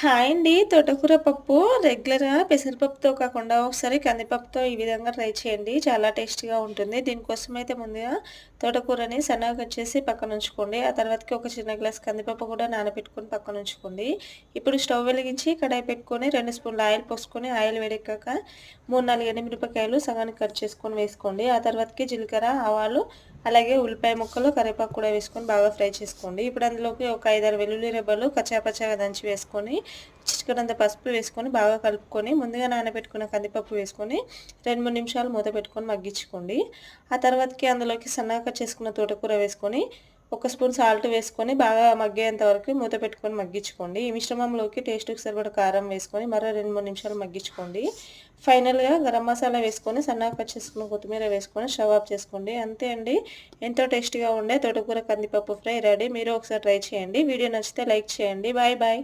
Hi అండి. తోటకూర పప్పు రెగ్యులర్‌గా పెసరపప్పుతో కాకుండా ఒకసారి కందిపప్పుతో ఈ విధంగా ట్రై చేయండి. చాలా టేస్టీగా ఉంటుంది. దీనికోసమైతే ముందుగా తోటకూరని సన్నగా కట్ చేసి పక్కనుంచుకోండి. ఆ తర్వాతకి ఒక చిన్న గ్లాస్ కందిపప్పు కూడా నానబెట్టుకొని పక్కనుంచుకోండి. ఇప్పుడు స్టవ్ వెలిగించి కడాయి పెట్టుకొని 2 స్పూన్ల ఆయిల్ పోసుకొని ఆయిల్ వేడెక్కాక 3, 4 ఎండుమిరపకాయలు సగానికి కట్ చేసుకొని వేసుకోండి. ఆ తర్వాతకి జీలకర్ర, ఆవాలు అలాగే ఉల్లిపాయ ముక్కలు, కరివేపాకు కూడా వేసుకొని బాగా ఫ్రై చేసుకోండి. ఇప్పుడు అందులోకి ఒక 5, 6 వెల్లుల్లి రెబ్బలు కచ్చాపచ్చాగా దంచి వేసుకొని, చిటికెడంత పసుపు వేసుకొని బాగా కలుపుకొని, ముందుగా నానబెట్టుకున్న కందిపప్పు వేసుకొని 2, 3 నిమిషాలు మూత పెట్టుకొని మగ్గించుకోండి. ఆ తర్వాతకి అందులోకి సన్నగా కట్ చేసుకున్న తోటకూర వేసుకొని, ఒక స్పూన్ సాల్ట్ వేసుకొని బాగా మగ్గేంత వరకు మూత పెట్టుకొని మగ్గించుకోండి. ఈ మిశ్రమంలోకి టేస్ట్‌కి సరిపడా కారం వేసుకొని మరో 2, 3 నిమిషాలు మగ్గించుకోండి. ఫైనల్‌గా గరం మసాలా వేసుకొని సన్నగా కట్ చేసుకున్న కొత్తిమీర వేసుకొని స్టవ్ ఆఫ్ చేసుకోండి. అంతే అండి. ఎంతో టేస్టీగా ఉండే తోటకూర కందిపప్పు ఫ్రై రెడీ. మీరు ఒకసారి ట్రై చేయండి. వీడియో నచ్చితే లైక్ చేయండి. Bye bye.